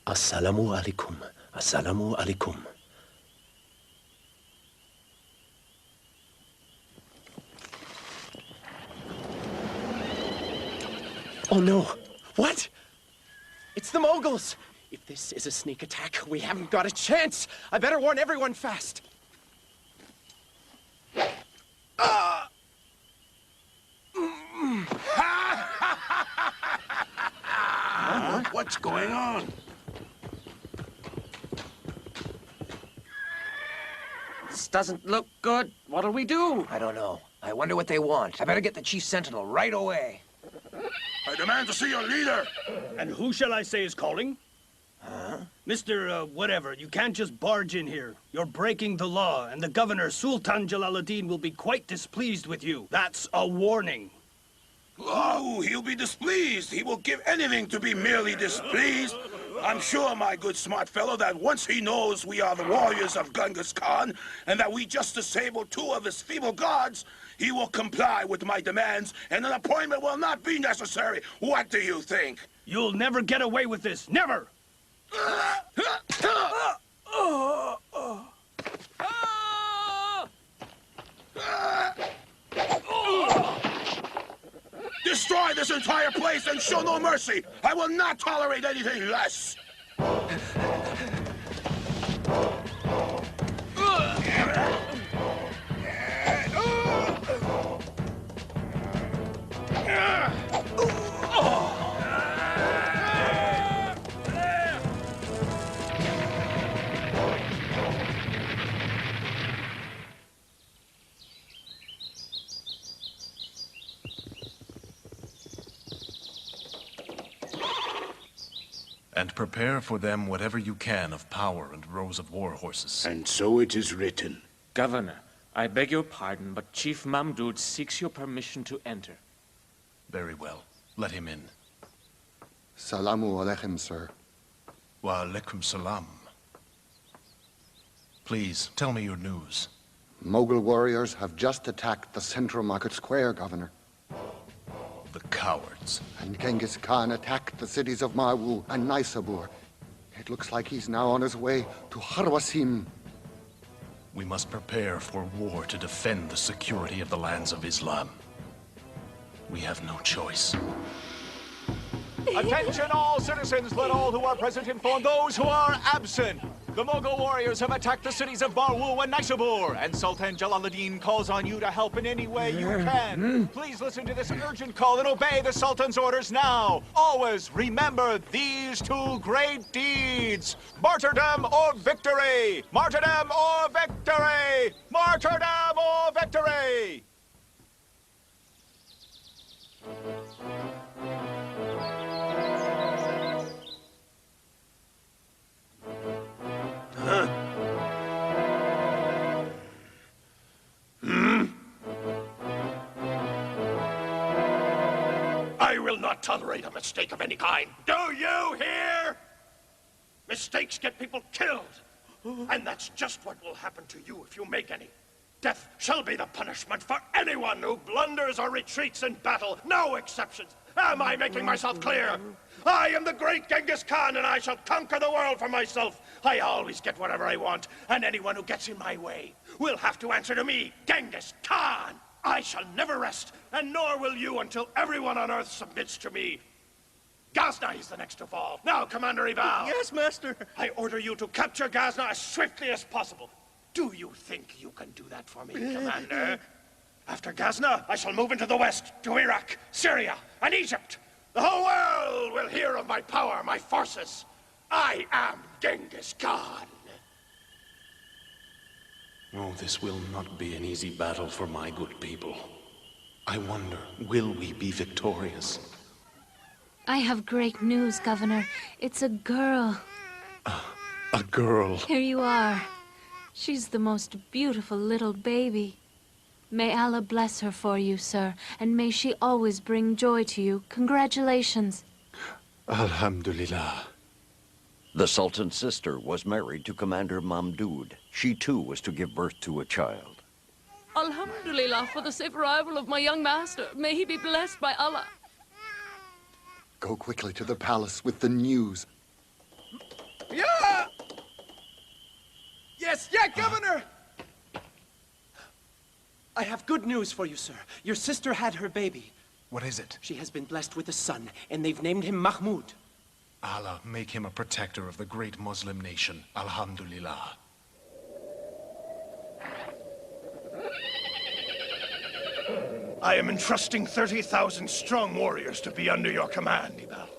Assalamu alaikum. Assalamu alaikum. Oh no! What? It's the Moguls! If this is a sneak attack, we haven't got a chance! I better warn everyone fast! What's going on? This doesn't look good. What'll we do? I don't know. I wonder what they want. I better get the Chief Sentinel right away. I demand to see your leader! And who shall I say is calling? Huh? Mr. Whatever, you can't just barge in here. You're breaking the law, and the governor, Sultan Jalaluddin, will be quite displeased with you. That's a warning. Oh, he'll be displeased. He will give anything to be merely displeased. I'm sure, my good smart fellow, that once he knows we are the warriors of Genghis Khan, and that we just disabled 2 of his feeble gods, he will comply with my demands, and an appointment will not be necessary. What do you think? You'll never get away with this. Never! Destroy this entire place and show no mercy! I will not tolerate anything less! And prepare for them whatever you can of power and rows of war horses. And so it is written. Governor, I beg your pardon, but Chief Mamdud seeks your permission to enter. Very well. Let him in. Salamu alaikum, sir. Wa alaikum salam. Please, tell me your news. Mughal warriors have just attacked the central market square, Governor. The cowards. And Genghis Khan attacked the cities of Marwu and Naisabur. It looks like he's now on his way to Harwasim. We must prepare for war to defend the security of the lands of Islam. We have no choice. Attention all citizens, let all who are present inform those who are absent. The Mughal warriors have attacked the cities of Marwu and Naisabur, and Sultan Jalaluddin calls on you to help in any way you can. Please listen to this urgent call and obey the Sultan's orders now. Always remember these 2 great deeds. Martyrdom or victory! Martyrdom or victory! Martyrdom or victory! I will not tolerate a mistake of any kind. Do you hear? Mistakes get people killed. And that's just what will happen to you if you make any. Death shall be the punishment for anyone who blunders or retreats in battle. No exceptions. Am I making myself clear? I am the great Genghis Khan, and I shall conquer the world for myself. I always get whatever I want, and anyone who gets in my way will have to answer to me, Genghis Khan. I shall never rest, and nor will you until everyone on Earth submits to me. Ghazni is the next to fall. Now, Commander Ibal. Yes, Master. I order you to capture Ghazni as swiftly as possible. Do you think you can do that for me, Commander? After Ghazni, I shall move into the west, to Iraq, Syria, and Egypt. The whole world will hear of my power, my forces. I am Genghis Khan. Oh, this will not be an easy battle for my good people. I wonder, will we be victorious? I have great news, Governor. It's a girl. A girl. Here you are. She's the most beautiful little baby. May Allah bless her for you, sir, and may she always bring joy to you. Congratulations. Alhamdulillah. The Sultan's sister was married to Commander Mamdud. She too was to give birth to a child. Alhamdulillah for the safe arrival of my young master. May he be blessed by Allah. Go quickly to the palace with the news. Yes, yeah, Governor! I have good news for you, sir. Your sister had her baby. What is it? She has been blessed with a son, and they've named him Mahmud. Allah, make him a protector of the great Muslim nation. Alhamdulillah. I am entrusting 30,000 strong warriors to be under your command, Ibal.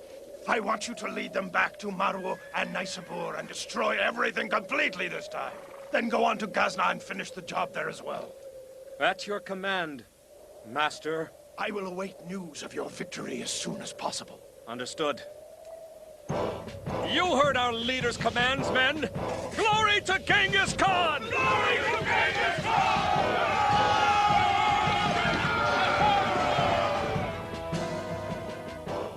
I want you to lead them back to Marwa and Naisabur and destroy everything completely this time. Then go on to Ghazna and finish the job there as well. At your command, Master. I will await news of your victory as soon as possible. Understood. You heard our leader's commands, men! Glory to Genghis Khan! Glory to Genghis Khan!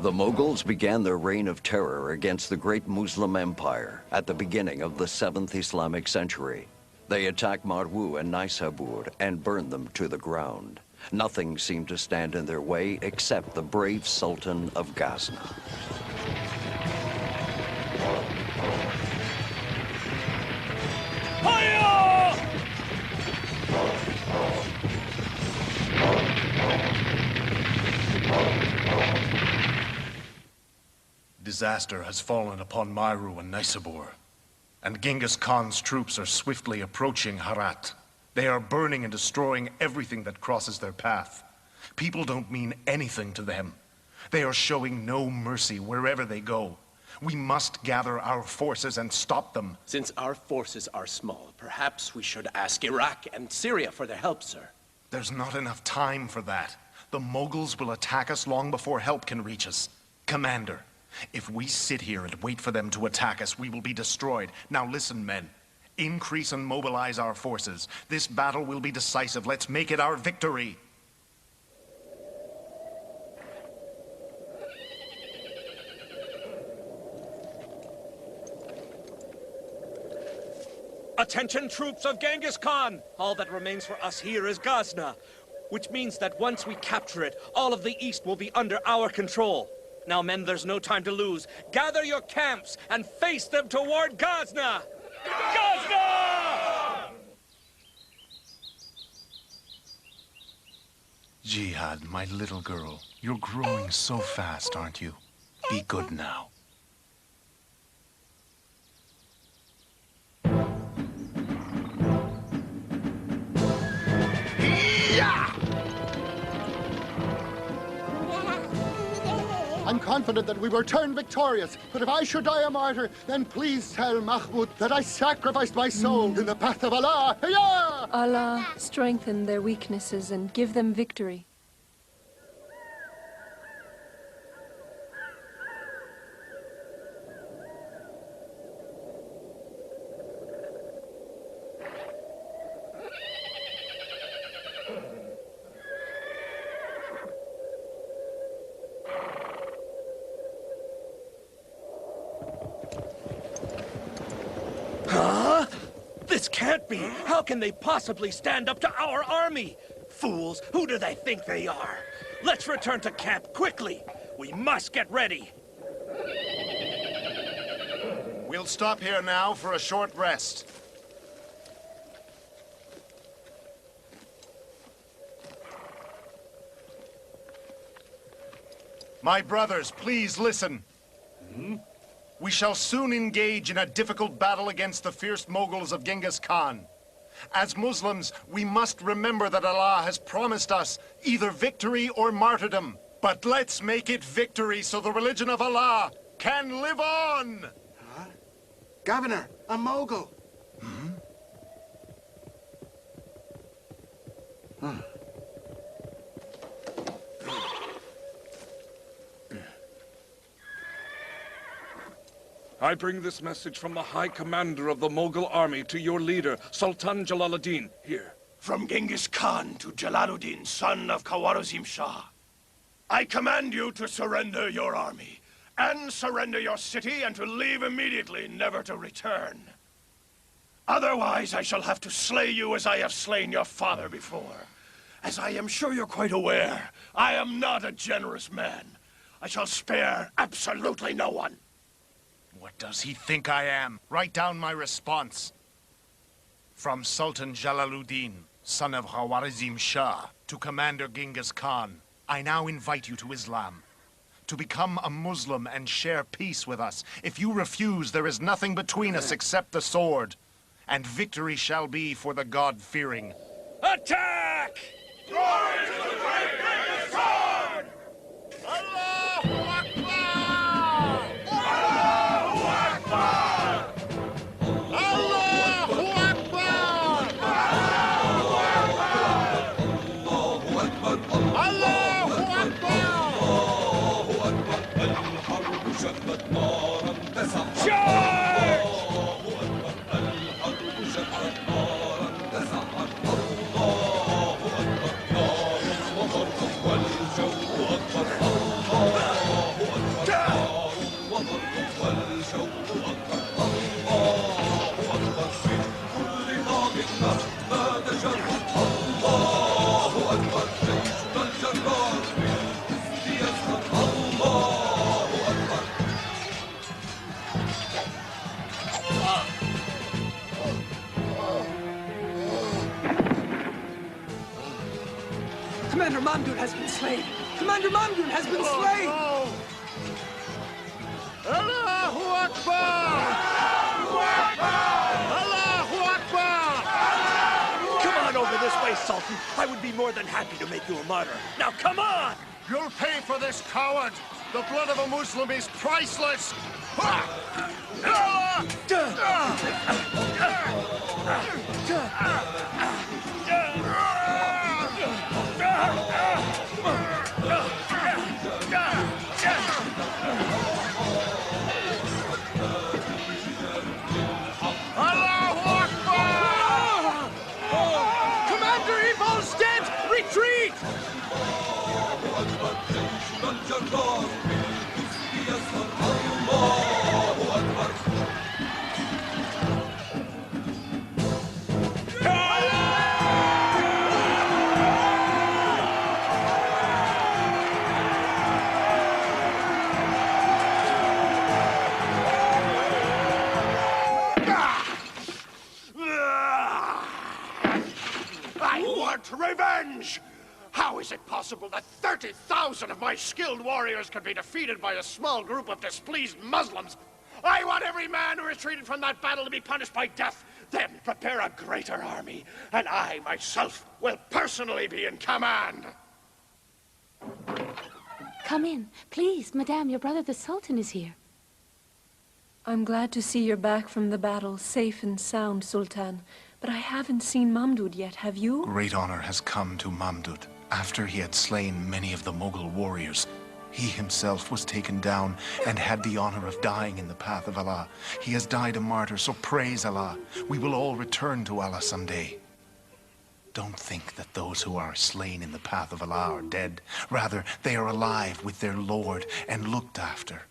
The Mughals began their reign of terror against the great Muslim empire at the beginning of the 7th Islamic century. They attacked Marwu and Naisabur and burned them to the ground. Nothing seemed to stand in their way except the brave Sultan of Ghazna. Disaster has fallen upon Marwu and Naisabur, and Genghis Khan's troops are swiftly approaching Herat. They are burning and destroying everything that crosses their path. People don't mean anything to them. They are showing no mercy wherever they go. We must gather our forces and stop them. Since our forces are small, perhaps we should ask Iraq and Syria for their help, sir. There's not enough time for that. The Mughals will attack us long before help can reach us. Commander, if we sit here and wait for them to attack us, we will be destroyed. Now listen, men. Increase and mobilize our forces. This battle will be decisive. Let's make it our victory. Attention, troops of Genghis Khan! All that remains for us here is Ghazna, which means that once we capture it, all of the east will be under our control. Now, men, there's no time to lose. Gather your camps and face them toward Ghazna! Ghazna! Jihad, my little girl, you're growing so fast, aren't you? Be good now. I'm confident that we will turn victorious, but if I should die a martyr, then please tell Mahmud that I sacrificed my soul in the path of Allah. Hayah! Allah, strengthen their weaknesses and give them victory. Huh? This can't be! How can they possibly stand up to our army? Fools, who do they think they are? Let's return to camp quickly. We must get ready. We'll stop here now for a short rest. My brothers, please listen. We shall soon engage in a difficult battle against the fierce Mughals of Genghis Khan. As Muslims, we must remember that Allah has promised us either victory or martyrdom. But let's make it victory so the religion of Allah can live on! Huh? Governor, a Mughal! I bring this message from the High Commander of the Mughal army to your leader, Sultan Jalaluddin, here. From Genghis Khan to Jalaluddin, son of Khawarazm Shah. I command you to surrender your army, and surrender your city, and to leave immediately, never to return. Otherwise, I shall have to slay you as I have slain your father before. As I am sure you're quite aware, I am not a generous man. I shall spare absolutely no one. What does he think I am? Write down my response. From Sultan Jalaluddin, son of Khawarizm Shah, to Commander Genghis Khan, I now invite you to Islam. To become a Muslim and share peace with us. If you refuse, there is nothing between us except the sword. And victory shall be for the God-fearing. Attack! Glory to the great Genghis Khan! Allahu Akbar! Allahu Akbar! Allahu Akbar! Allahu Akbar! Allahu Akbar! Charge! Commander Mamdun has been slain! Commander Mamdun has been slain! Allahu Akbar! Allahu Akbar! Allahu Akbar! Come on over this way, Sultan. I would be more than happy to make you a martyr. Now, come on! You'll pay for this, coward! The blood of a Muslim is priceless! Allahu Akbar! Commander Evo's dead! Retreat! I want revenge! How is it possible that 30,000 of my skilled warriors can be defeated by a small group of displeased Muslims? I want every man who retreated from that battle to be punished by death. Then prepare a greater army, and I myself will personally be in command. Come in. Please, Madame, your brother the Sultan is here. I'm glad to see you're back from the battle, safe and sound, Sultan. But I haven't seen Mamdud yet, have you? Great honor has come to Mamdud. After he had slain many of the Mughal warriors, he himself was taken down and had the honor of dying in the path of Allah. He has died a martyr, so praise Allah. We will all return to Allah someday. Don't think that those who are slain in the path of Allah are dead. Rather, they are alive with their Lord and looked after.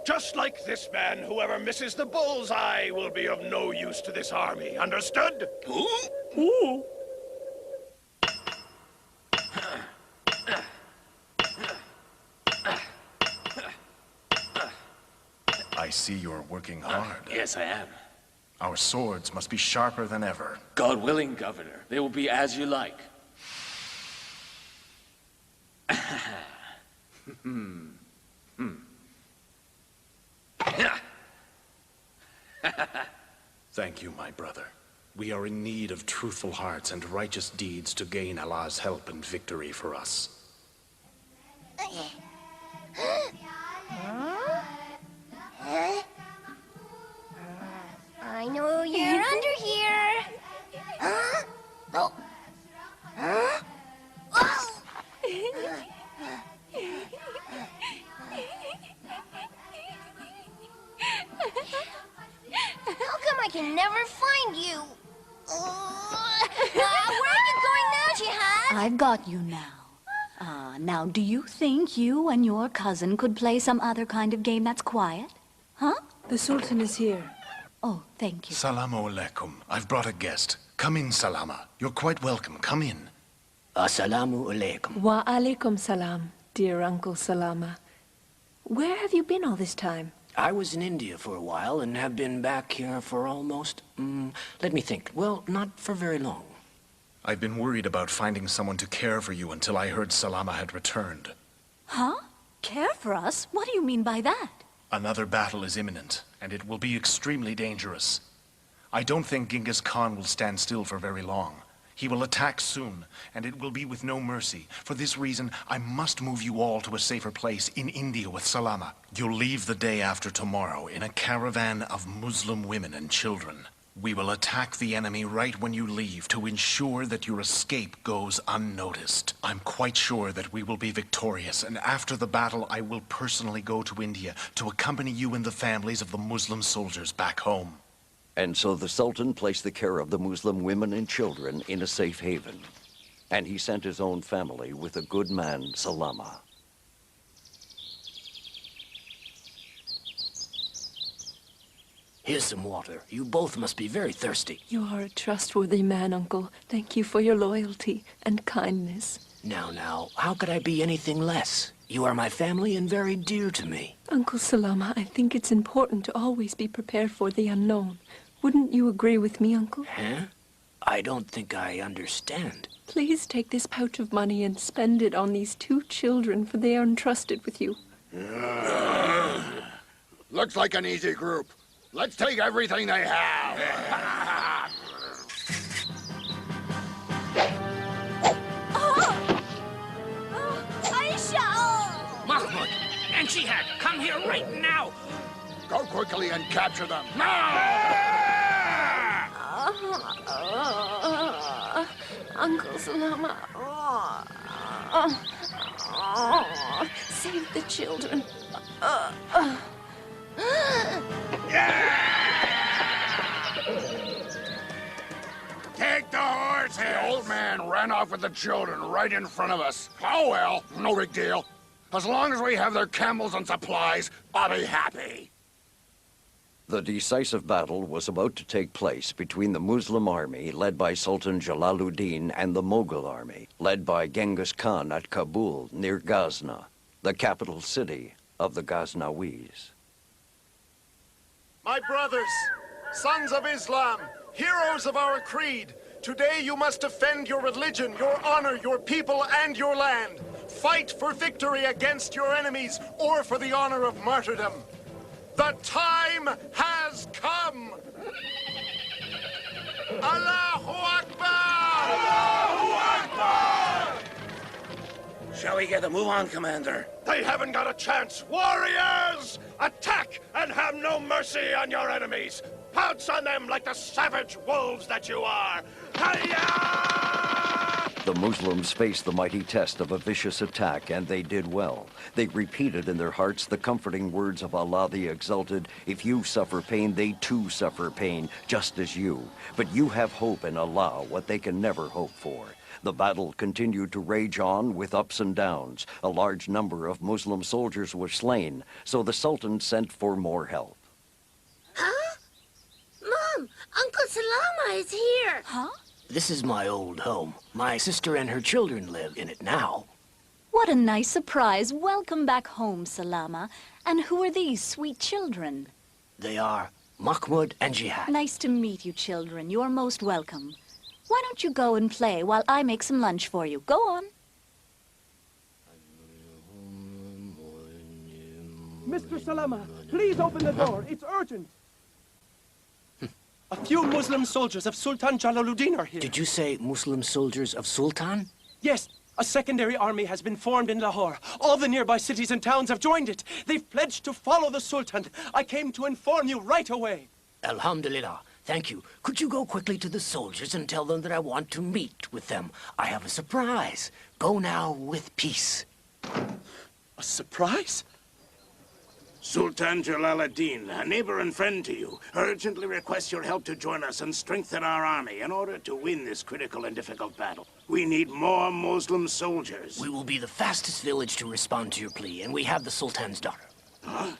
Just like this man, whoever misses the bullseye will be of no use to this army. Understood? Ooh. I see you're working hard. Yes, I am. Our swords must be sharper than ever. God willing, Governor. They will be as you like. Thank you, my brother. We are in need of truthful hearts and righteous deeds to gain Allah's help and victory for us. I know you're under here. Huh? Oh. Huh? Oh. How come I can never find you? Where are you going now, Jihad? I've got you now. Now, do you think you and your cousin could play some other kind of game that's quiet? Huh? The Sultan is here. Oh, thank you. Salamu alaikum. I've brought a guest. Come in, Salama. You're quite welcome. Come in. Assalamu alaikum. Wa alaikum salam, dear Uncle Salama. Where have you been all this time? I was in India for a while and have been back here for almost, let me think. Well, not for very long. I've been worried about finding someone to care for you until I heard Salama had returned. Huh? Care for us? What do you mean by that? Another battle is imminent, and it will be extremely dangerous. I don't think Genghis Khan will stand still for very long. He will attack soon, and it will be with no mercy. For this reason, I must move you all to a safer place in India with Salama. You'll leave the day after tomorrow in a caravan of Muslim women and children. We will attack the enemy right when you leave to ensure that your escape goes unnoticed. I'm quite sure that we will be victorious, and after the battle, I will personally go to India to accompany you and the families of the Muslim soldiers back home. And so the Sultan placed the care of the Muslim women and children in a safe haven. And he sent his own family with the good man, Salama. Here's some water. You both must be very thirsty. You are a trustworthy man, Uncle. Thank you for your loyalty and kindness. Now, how could I be anything less? You are my family and very dear to me. Uncle Salama, I think it's important to always be prepared for the unknown. Wouldn't you agree with me, Uncle? Huh? I don't think I understand. Please take this pouch of money and spend it on these 2 children, for they are entrusted with you. Looks like an easy group. Let's take everything they have. Aisha! Mahmoud and Jihad, come here right now. Go quickly and capture them. Now! Uncle Salama. Save the children. Take the horses! The old man ran off with the children right in front of us. Oh well, no big deal. As long as we have their camels and supplies, I'll be happy. The decisive battle was about to take place between the Muslim army led by Sultan Jalaluddin and the Mughal army led by Genghis Khan at Kabul near Ghazna, the capital city of the Ghaznawis. My brothers, sons of Islam, heroes of our creed, today you must defend your religion, your honor, your people, and your land. Fight for victory against your enemies or for the honor of martyrdom. The time has come! Allahu Akbar! Allahu Akbar! Shall we get a move on, Commander? They haven't got a chance. Warriors! Attack and have no mercy on your enemies. Pounce on them like the savage wolves that you are. Hayya! The Muslims faced the mighty test of a vicious attack, and they did well. They repeated in their hearts the comforting words of Allah the Exalted, "If you suffer pain, they too suffer pain, just as you. But you have hope in Allah, what they can never hope for." The battle continued to rage on with ups and downs. A large number of Muslim soldiers were slain, so the Sultan sent for more help. Huh? Mom, Uncle Salama is here. Huh? This is my old home. My sister and her children live in it now. What a nice surprise. Welcome back home, Salama. And who are these sweet children? They are Mahmoud and Jihad. Nice to meet you, children. You're most welcome. Why don't you go and play while I make some lunch for you? Go on. Mr. Salama, please open the door. It's urgent. A few Muslim soldiers of Sultan Jalaluddin are here. Did you say Muslim soldiers of Sultan? Yes, a secondary army has been formed in Lahore. All the nearby cities and towns have joined it. They've pledged to follow the Sultan. I came to inform you right away. Alhamdulillah. Thank you. Could you go quickly to the soldiers and tell them that I want to meet with them? I have a surprise. Go now with peace. A surprise? Sultan Jalaluddin, a neighbor and friend to you, urgently requests your help to join us and strengthen our army in order to win this critical and difficult battle. We need more Muslim soldiers. We will be the fastest village to respond to your plea, and we have the Sultan's daughter. Huh?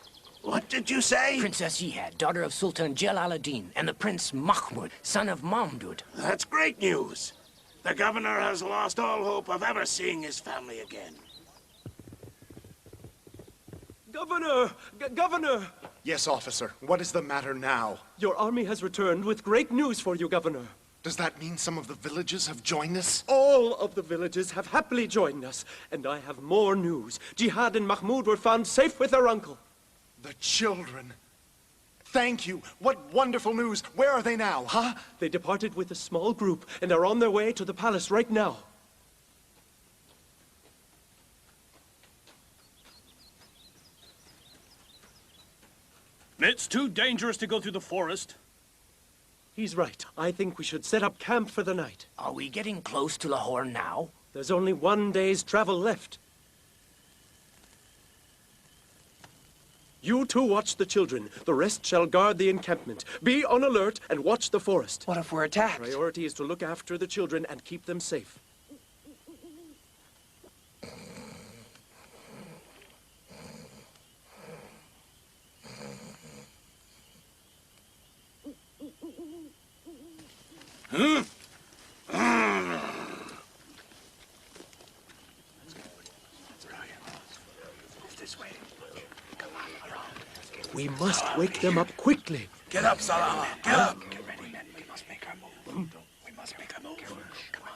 What did you say? Princess Jihad, daughter of Sultan Jalaluddin, and the Prince Mahmud, son of Mamdud. That's great news. The governor has lost all hope of ever seeing his family again. Governor! Governor! Yes, officer. What is the matter now? Your army has returned with great news for you, Governor. Does that mean some of the villages have joined us? All of the villages have happily joined us, and I have more news. Jihad and Mahmoud were found safe with their uncle. The children. Thank you. What wonderful news. Where are they now, huh? They departed with a small group and are on their way to the palace right now. It's too dangerous to go through the forest. He's right. I think we should set up camp for the night. Are we getting close to Lahore now? There's only one day's travel left. You two watch the children. The rest shall guard the encampment. Be on alert and watch the forest. What if we're attacked? Priority is to look after the children and keep them safe. We must wake them up quickly. Get up, Salama. Get up. Get ready, men. We must make our move. We must make our move. Come on.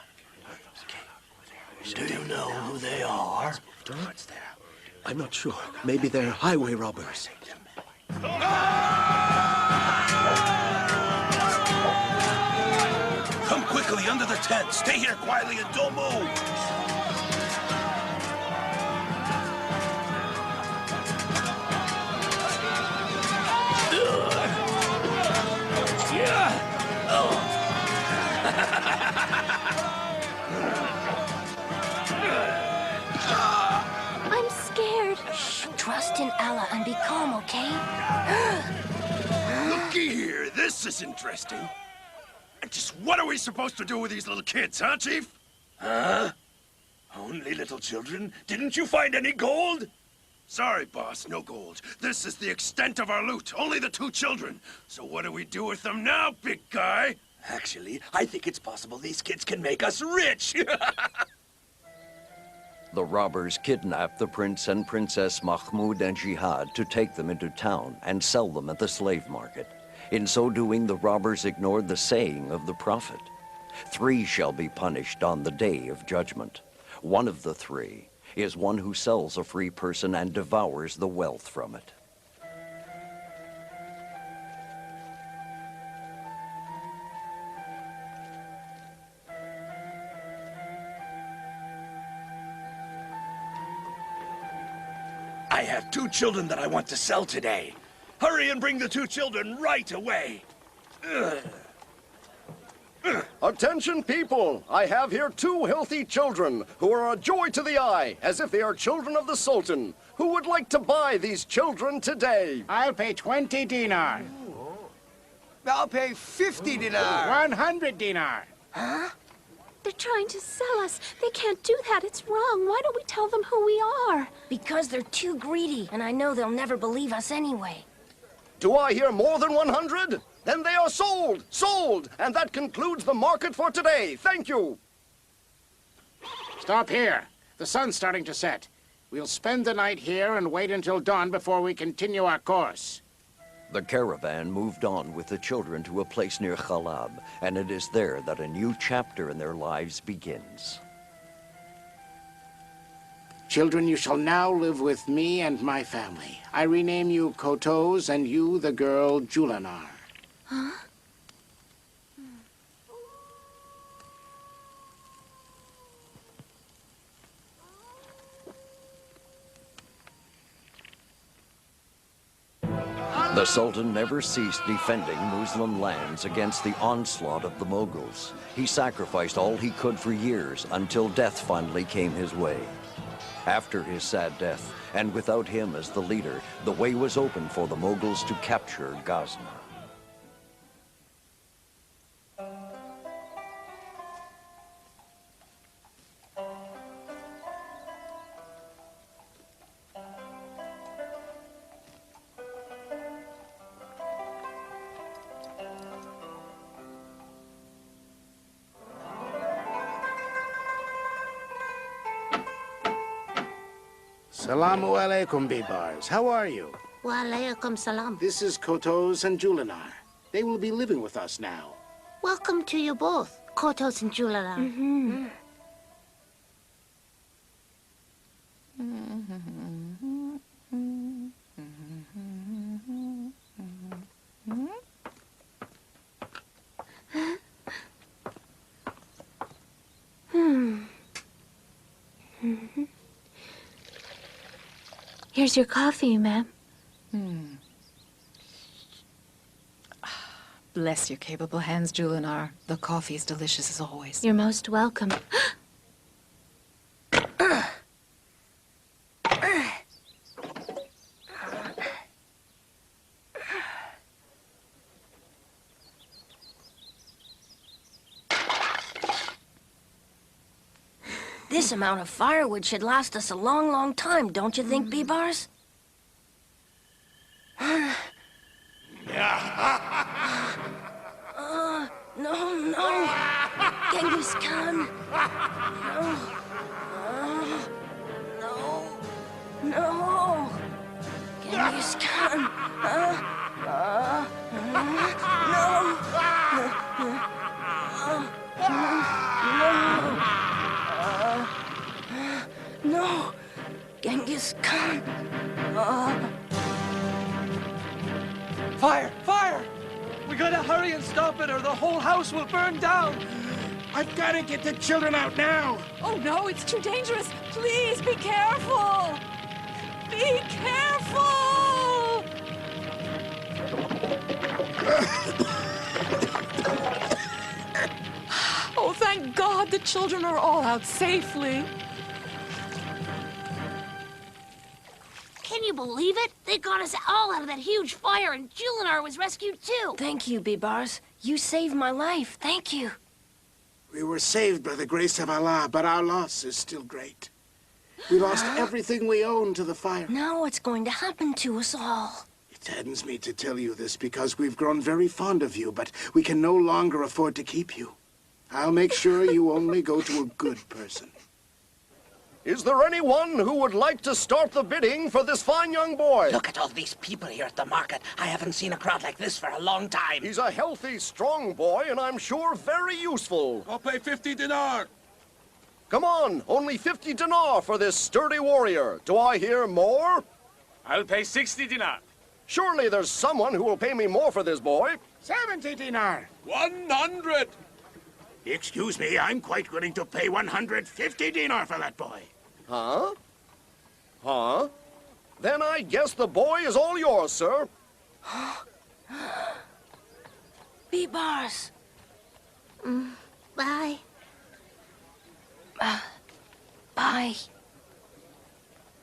Do you know who they are? Towards there. I'm not sure. Maybe they're highway robbers. Come quickly under the tent. Stay here quietly and don't move. I'm scared. Shh, trust in Allah and be calm, okay? Looky here, this is interesting. And just what are we supposed to do with these little kids, huh, Chief? Huh? Only little children? Didn't you find any gold? Sorry, boss, no gold. This is the extent of our loot. Only the 2 children. So what do we do with them now, big guy? Actually, I think it's possible these kids can make us rich. The robbers kidnapped the prince and princess Mahmoud and Jihad to take them into town and sell them at the slave market. In so doing, the robbers ignored the saying of the prophet. 3 shall be punished on the day of judgment. One of the 3 is one who sells a free person and devours the wealth from it. I have 2 children that I want to sell today. Hurry and bring the 2 children right away. Attention, people! I have here 2 healthy children who are a joy to the eye, as if they are children of the Sultan. Who would like to buy these children today? I'll pay 20 dinar. I'll pay 50 dinar. 100 dinar. Huh? They're trying to sell us. They can't do that. It's wrong. Why don't we tell them who we are? Because they're too greedy, and I know they'll never believe us anyway. Do I hear more than 100? Then they are sold! Sold! And that concludes the market for today. Thank you! Stop here. The sun's starting to set. We'll spend the night here and wait until dawn before we continue our course. The caravan moved on with the children to a place near Khalab, and it is there that a new chapter in their lives begins. Children, you shall now live with me and my family. I rename you Kotos and you, the girl, Julanar. Huh? The Sultan never ceased defending Muslim lands against the onslaught of the Mughals. He sacrificed all he could for years until death finally came his way. After his sad death, and without him as the leader, the way was open for the Mughals to capture Ghazni. Salamu alaikum, Bibars. How are you? Wa alaikum salam. This is Kotos and Julinar. They will be living with us now. Welcome to you both, Kotos and Julala. Here's your coffee, ma'am. Bless your capable hands, Julinar. The coffee is delicious as always. You're most welcome. This amount of firewood should last us a long, long time, don't you think, Bibars? No. Genghis Khan. No. Genghis Khan. No. Genghis Khan. Fire! Fire! We gotta hurry and stop it or the whole house will burn down! I've got to get the children out now. Oh no, it's too dangerous. Please be careful. Be careful. Oh, thank God the children are all out safely. Can you believe it? They got us all out of that huge fire, and Julinar was rescued too. Thank you, Bibars. You saved my life. Thank you. We were saved by the grace of Allah, but our loss is still great. We lost everything we owned to the fire. Now what's going to happen to us all? It saddens me to tell you this because we've grown very fond of you, but we can no longer afford to keep you. I'll make sure you only go to a good person. Is there anyone who would like to start the bidding for this fine young boy? Look at all these people here at the market. I haven't seen a crowd like this for a long time. He's a healthy, strong boy, and I'm sure very useful. I'll pay 50 dinar. Come on, only 50 dinar for this sturdy warrior. Do I hear more? I'll pay 60 dinar. Surely there's someone who will pay me more for this boy. 70 dinar. 100. Excuse me, I'm quite willing to pay 150 dinar for that boy. Huh? Huh? Then I guess the boy is all yours, sir. Bibars. Bye. Bye.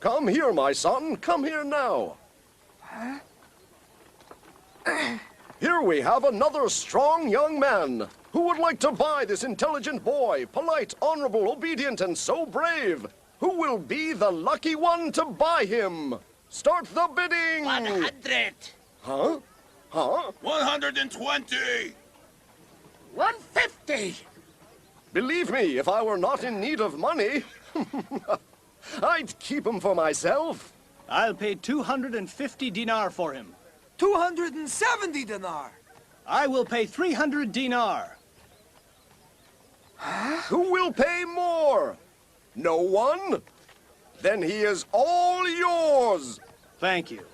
Come here, my son. Come here now. Huh? Here we have another strong young man who would like to buy this intelligent boy, polite, honorable, obedient, and so brave. Who will be the lucky one to buy him? Start the bidding! 100. Huh? Huh? 120. 150. Believe me, if I were not in need of money, I'd keep him for myself. I'll pay 250 dinar for him. 270 dinar. I will pay 300 dinar. Who will pay more? No one? Then he is all yours. Thank you.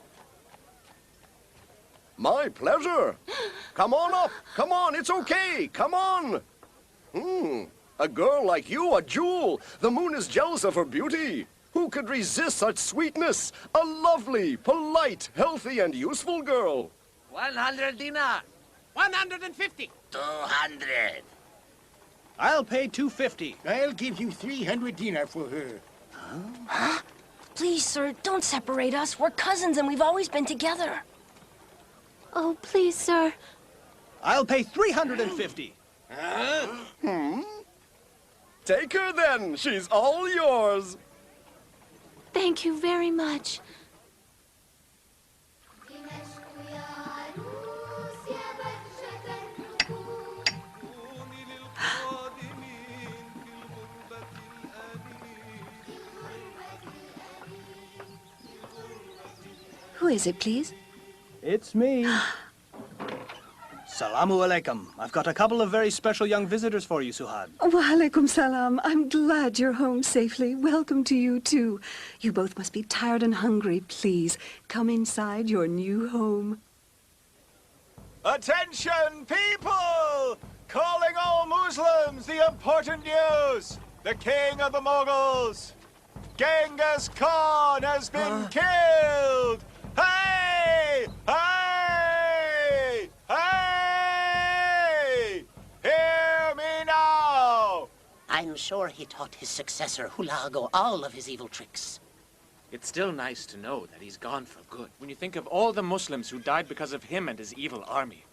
My pleasure. Come on up. Come on, it's okay. Come on. A girl like you, a jewel. The moon is jealous of her beauty. Who could resist such sweetness? A lovely, polite, healthy, and useful girl. 100 dinar. 150. 200. I'll pay 250. I'll give you 300 dinar for her. Huh? Please, sir, don't separate us. We're cousins and we've always been together. Oh, please, sir. I'll pay 350. Take her then. She's all yours. Thank you very much. is it, please? It's me. Salamu alaikum. I've got a couple of very special young visitors for you, Suhad. Wa alaikum salam. I'm glad you're home safely. Welcome to you, too. You both must be tired and hungry. Please, come inside your new home. Attention, people! Calling all Muslims the important news! The king of the Mughals, Genghis Khan, has been killed! Hey! Hey! Hey! Hear me now! I'm sure he taught his successor, Hulago, all of his evil tricks. It's still nice to know that he's gone for good. When you think of all the Muslims who died because of him and his evil army.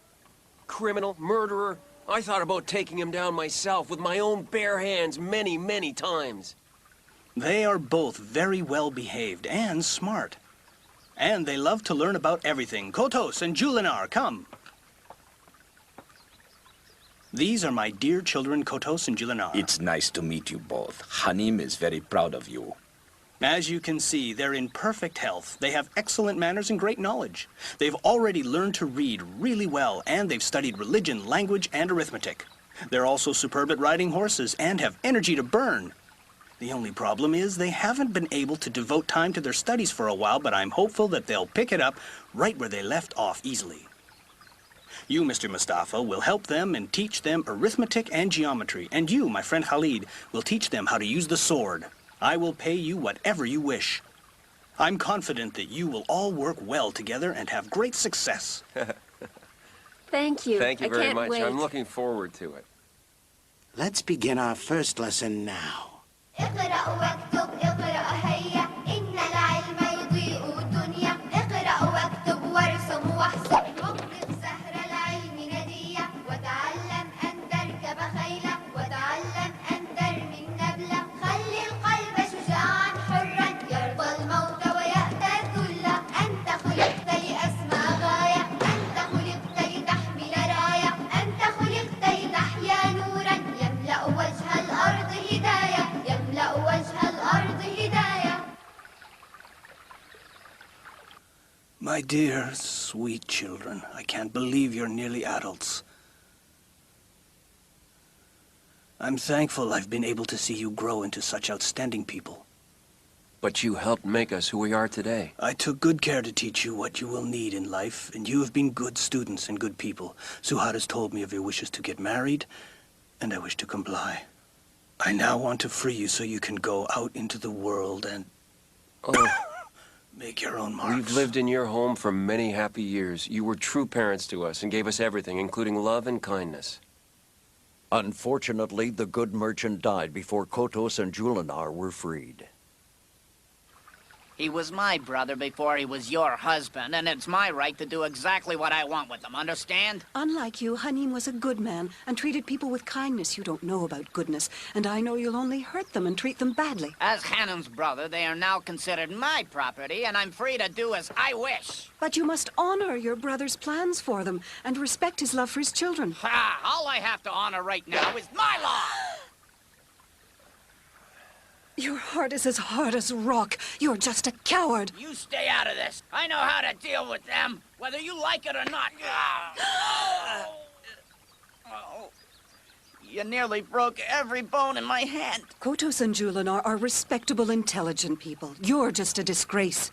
Criminal, murderer. I thought about taking him down myself with my own bare hands many, many times. They are both very well behaved and smart. And they love to learn about everything. Kotos and Julinar, come. These are my dear children, Kotos and Julinar. It's nice to meet you both. Hanim is very proud of you. As you can see, they're in perfect health. They have excellent manners and great knowledge. They've already learned to read really well, and they've studied religion, language, and arithmetic. They're also superb at riding horses and have energy to burn. The only problem is they haven't been able to devote time to their studies for a while, but I'm hopeful that they'll pick it up right where they left off easily. You, Mr. Mustafa, will help them and teach them arithmetic and geometry, and you, my friend Khalid, will teach them how to use the sword. I will pay you whatever you wish. I'm confident that you will all work well together and have great success. Thank you. Thank you very much. Wait. I'm looking forward to it. Let's begin our first lesson now. اقرأ واكتب اقرأ هيا إن العلم يضيء الدنيا اقرأ واكتب وارسم واحسب واقرب سهر العلم نديا وتعلم أن تركب خيلا وتعلم أن ترمي النبلة خلي القلب شجاعا حرا يرضى الموت ويأتى الذل أنت خلقت لأسمى غاية أنت خلقت لتحمل راية أنت خلقت لتحيا نورا يملأ وجه الأرض هداية يملأ وجه الأرض هداية. My dear, sweet children, I can't believe you're nearly adults. I'm thankful I've been able to see you grow into such outstanding people. But you helped make us who we are today. I took good care to teach you what you will need in life, and you have been good students and good people. Suhad has told me of your wishes to get married, and I wish to comply. I now want to free you so you can go out into the world and make your own marks. We've lived in your home for many happy years. You were true parents to us and gave us everything, including love and kindness. Unfortunately, the good merchant died before Kotos and Julinar were freed. He was my brother before he was your husband, and it's my right to do exactly what I want with him, understand? Unlike you, Hanim was a good man and treated people with kindness. You don't know about goodness, and I know you'll only hurt them and treat them badly. As Hanan's brother, they are now considered my property, and I'm free to do as I wish. But you must honor your brother's plans for them and respect his love for his children. Ha! All I have to honor right now is my law! Your heart is as hard as rock. You're just a coward. You stay out of this. I know how to deal with them, whether you like it or not. Oh. You nearly broke every bone in my hand. Kotos and Julinar are respectable, intelligent people. You're just a disgrace.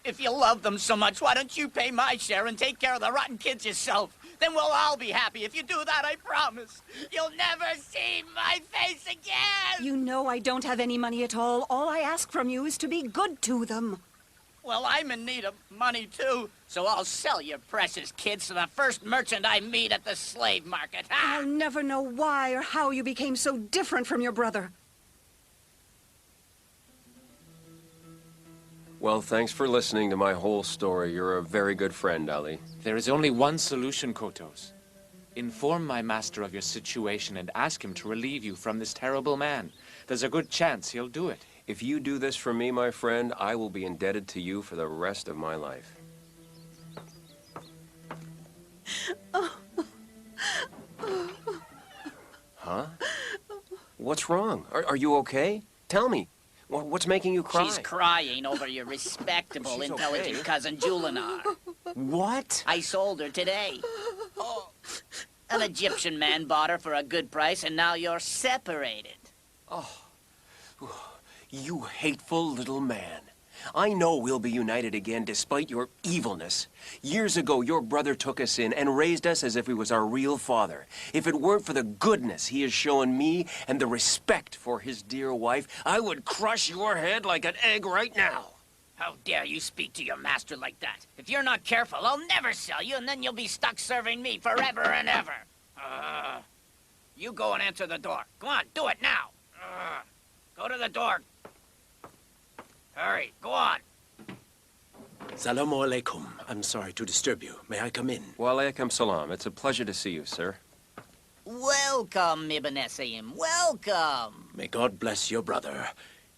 If you love them so much, why don't you pay my share and take care of the rotten kids yourself? Then we'll all be happy. If you do that, I promise. You'll never see my face again! You know I don't have any money at all. All I ask from you is to be good to them. Well, I'm in need of money, too. So I'll sell your precious kids to the first merchant I meet at the slave market. Ha! I'll never know why or how you became so different from your brother. Well, thanks for listening to my whole story. You're a very good friend, Ali. There is only one solution, Kotos. Inform my master of your situation and ask him to relieve you from this terrible man. There's a good chance he'll do it. If you do this for me, my friend, I will be indebted to you for the rest of my life. Huh? What's wrong? Are you okay? Tell me. Well, what's making you cry? She's crying over your respectable, She's intelligent okay. cousin Julinar. What? I sold her today. An Egyptian man bought her for a good price, and now you're separated. Oh, you hateful little man. I know we'll be united again despite your evilness. Years ago, your brother took us in and raised us as if he was our real father. If it weren't for the goodness he has shown me and the respect for his dear wife, I would crush your head like an egg right now. How dare you speak to your master like that? If you're not careful, I'll never sell you, and then you'll be stuck serving me forever and ever. You go and answer the door. Go on, do it now. Go to the door. Hurry, go on. Salamu alaikum. I'm sorry to disturb you. May I come in? Wa alaikum salam. It's a pleasure to see you, sir. Welcome, Ibn Essayim. Welcome. May God bless your brother.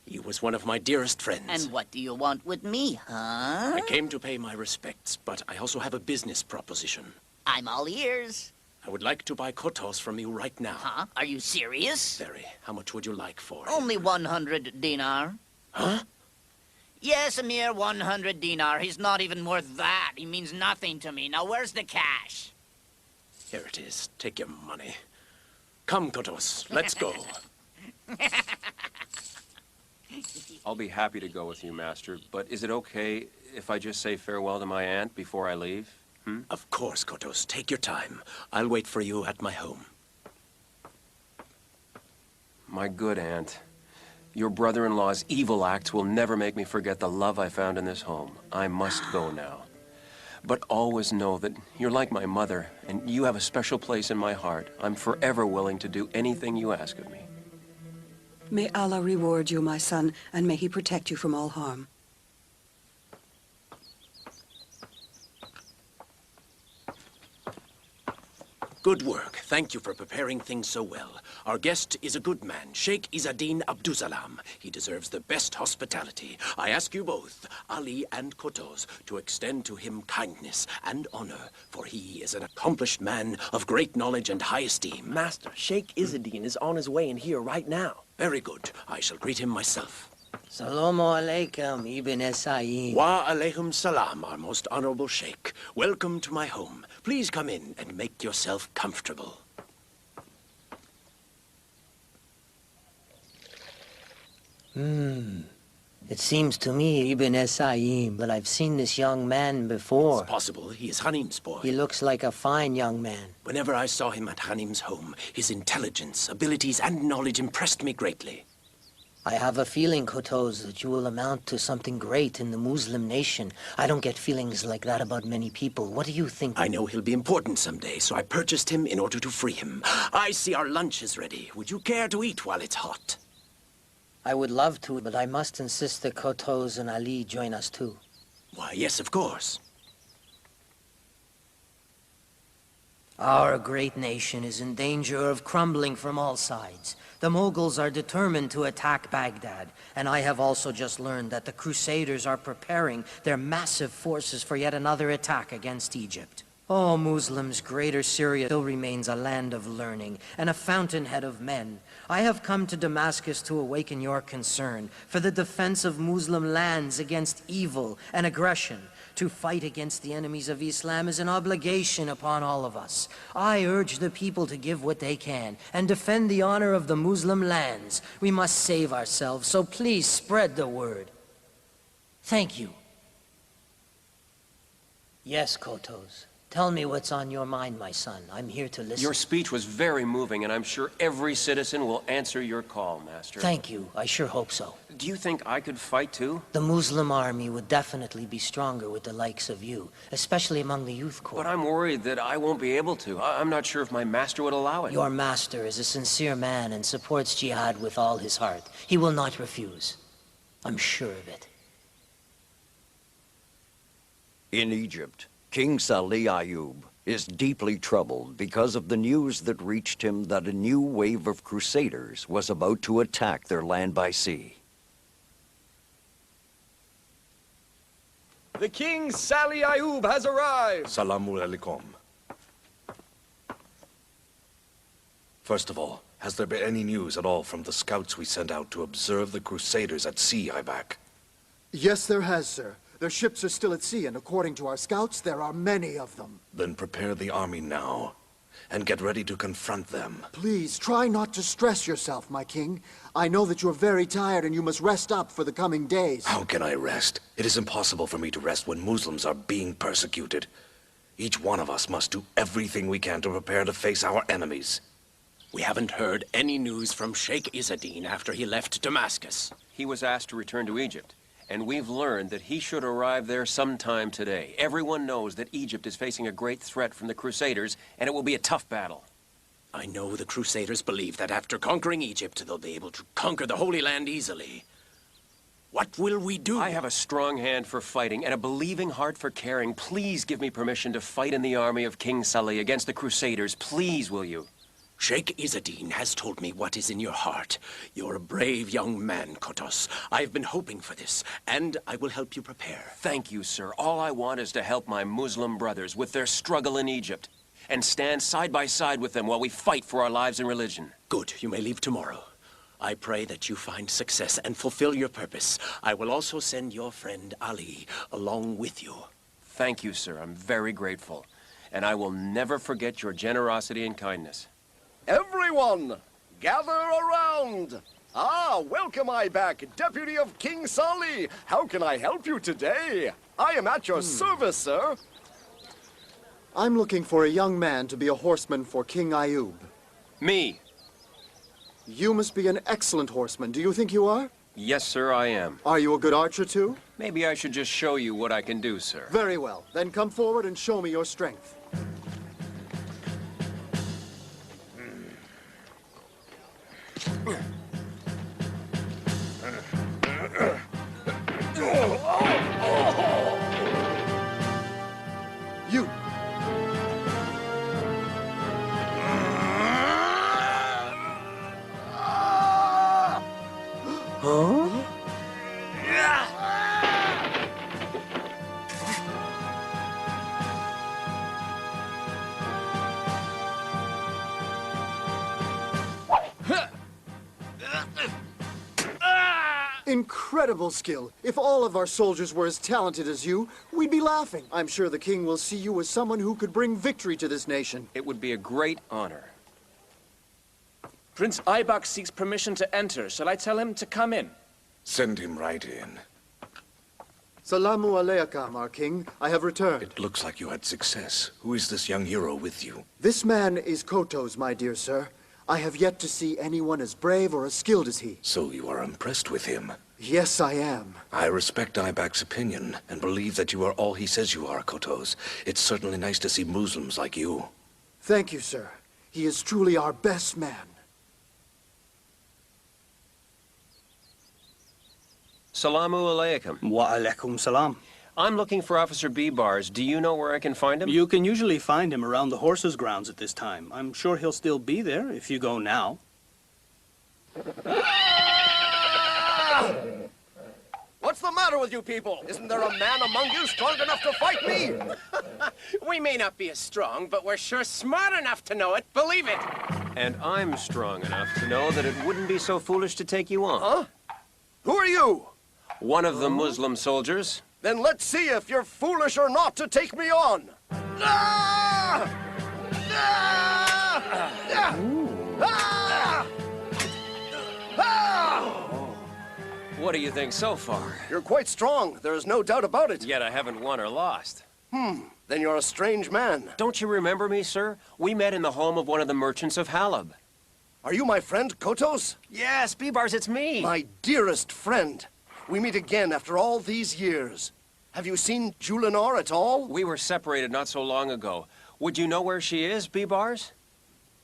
He was one of my dearest friends. And what do you want with me, huh? I came to pay my respects, but I also have a business proposition. I'm all ears. I would like to buy kotos from you right now. Huh? Are you serious? Very. How much would you like for it? Only 100 dinar. Huh? Yes, a mere 100 dinar. He's not even worth that. He means nothing to me. Now, where's the cash? Here it is. Take your money. Come, kotos. Let's go. I'll be happy to go with you, Master, but is it okay if I just say farewell to my aunt before I leave? Of course, kotos. Take your time. I'll wait for you at my home. My good aunt. Your brother-in-law's evil acts will never make me forget the love I found in this home. I must go now. But always know that you're like my mother, and you have a special place in my heart. I'm forever willing to do anything you ask of me. May Allah reward you, my son, and may He protect you from all harm. Good work. Thank you for preparing things so well. Our guest is a good man, Sheikh Izzeddin Abdusalam. He deserves the best hospitality. I ask you both, Ali and Kotos, to extend to him kindness and honor, for he is an accomplished man of great knowledge and high esteem. Master, Sheikh Izzeddin is on his way in here right now. Very good. I shall greet him myself. Salamu alaikum, Ibn Essayim. Wa alaikum salam, our most honorable Sheikh. Welcome to my home. Please come in and make yourself comfortable. It seems to me, Ibn Essayim, that I've seen this young man before. It's possible. He is Hanim's boy. He looks like a fine young man. Whenever I saw him at Hanim's home, his intelligence, abilities, and knowledge impressed me greatly. I have a feeling, Kotos, that you will amount to something great in the Muslim nation. I don't get feelings like that about many people. What do you think? I know he'll be important someday, so I purchased him in order to free him. I see our lunch is ready. Would you care to eat while it's hot? I would love to, but I must insist that Kotos and Ali join us too. Why, yes, of course. Our great nation is in danger of crumbling from all sides. The Mughals are determined to attack Baghdad, and I have also just learned that the Crusaders are preparing their massive forces for yet another attack against Egypt. Oh, Muslims, Greater Syria still remains a land of learning and a fountainhead of men. I have come to Damascus to awaken your concern for the defense of Muslim lands against evil and aggression. To fight against the enemies of Islam is an obligation upon all of us. I urge the people to give what they can and defend the honor of the Muslim lands. We must save ourselves, so please spread the word. Thank you. Yes, Kotos. Tell me what's on your mind, my son. I'm here to listen. Your speech was very moving, and I'm sure every citizen will answer your call, Master. Thank you. I sure hope so. Do you think I could fight too? The Muslim army would definitely be stronger with the likes of you, especially among the youth corps. But I'm worried that I won't be able to. I'm not sure if my master would allow it. Your master is a sincere man and supports jihad with all his heart. He will not refuse. I'm sure of it. In Egypt, King Salih Ayub is deeply troubled because of the news that reached him that a new wave of crusaders was about to attack their land by sea. The King Salih Ayub has arrived! Salamu alaikum. First of all, Has there been any news at all from the scouts we sent out to observe the Crusaders at sea, Ibak? Yes, there has, sir. Their ships are still at sea, and according to our scouts, there are many of them. Then prepare the army now, and get ready to confront them. Please, try not to stress yourself, my king. I know that you're very tired and you must rest up for the coming days. How can I rest? It is impossible for me to rest when Muslims are being persecuted. Each one of us must do everything we can to prepare to face our enemies. We haven't heard any news from Sheikh Izzadin after he left Damascus. He was asked to return to Egypt, and we've learned that he should arrive there sometime today. Everyone knows that Egypt is facing a great threat from the Crusaders, and it will be a tough battle. I know the Crusaders believe that after conquering Egypt, they'll be able to conquer the Holy Land easily. What will we do? I have a strong hand for fighting and a believing heart for caring. Please give me permission to fight in the army of King Salih against the Crusaders. Please, will you? Sheikh Izzadin has told me what is in your heart. You're a brave young man, Kotos. I've been hoping for this, and I will help you prepare. Thank you, sir. All I want is to help my Muslim brothers with their struggle in Egypt, and stand side by side with them while we fight for our lives and religion. Good. You may leave tomorrow. I pray that you find success and fulfill your purpose. I will also send your friend Ali along with you. Thank you, sir. I'm very grateful, and I will never forget your generosity and kindness. Everyone, gather around. Ah, welcome Ibak, Deputy of King Salih. How can I help you today? I am at your service, sir. I'm looking for a young man to be a horseman for King Ayub. Me. You must be an excellent horseman. Do you think you are? Yes, sir, I am. Are you a good archer, too? Maybe I should just show you what I can do, sir. Very well. Then come forward and show me your strength. You. Huh? Incredible skill. If all of our soldiers were as talented as you, we'd be laughing. I'm sure the king will see you as someone who could bring victory to this nation. It would be a great honor. Prince Ibak seeks permission to enter. Shall I tell him to come in? Send him right in. Salamu alaikum, our king. I have returned. It looks like you had success. Who is this young hero with you? This man is Kotos, my dear sir. I have yet to see anyone as brave or as skilled as he. So you are impressed with him? Yes, I am. I respect Ibak's opinion and believe that you are all he says you are, Kotos. It's certainly nice to see Muslims like you. Thank you, sir. He is truly our best man. Salamu alaikum. Wa alaikum salam. I'm looking for Officer B-Bars. Do you know where I can find him? You can usually find him around the horses' grounds at this time. I'm sure he'll still be there if you go now. What's the matter with you people? Isn't there a man among you strong enough to fight me? We may not be as strong, but we're sure smart enough to know it. Believe it. And I'm strong enough to know that it wouldn't be so foolish to take you on. Huh? Who are you? One of the Muslim soldiers. Then let's see if you're foolish or not to take me on. Ah! Ah! Ah! Ah! What do you think so far? You're quite strong. There is no doubt about it. Yet I haven't won or lost. Then you're a strange man. Don't you remember me, sir? We met in the home of one of the merchants of Halab. Are you my friend, Kotos? Yes, B-Bars, it's me. My dearest friend. We meet again after all these years. Have you seen Julinar at all? We were separated not so long ago. Would you know where she is, B-Bars?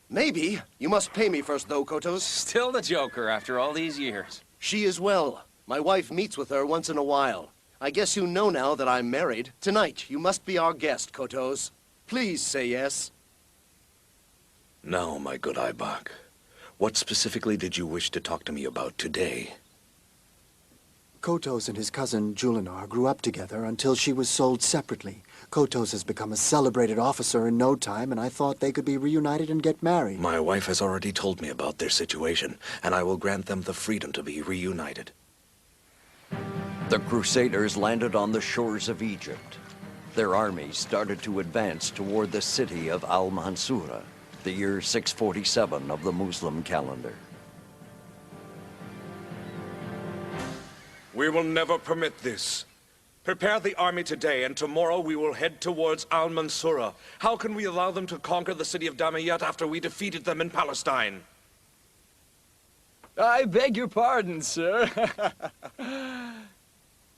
Maybe. You must pay me first, though, Kotos. Still the joker after all these years. She is well. My wife meets with her once in a while. I guess you know now that I'm married. Tonight, you must be our guest, Kotos. Please say yes. Now, my good Ibak, what specifically did you wish to talk to me about today? Kotos and his cousin Julinar grew up together until she was sold separately. Kotos has become a celebrated officer in no time, and I thought they could be reunited and get married. My wife has already told me about their situation, and I will grant them the freedom to be reunited. The Crusaders landed on the shores of Egypt. Their armies started to advance toward the city of Al-Mansura, the year 647 of the Muslim calendar. We will never permit this. Prepare the army today, and tomorrow we will head towards Al-Mansura. How can we allow them to conquer the city of Damayat after we defeated them in Palestine? I beg your pardon, sir.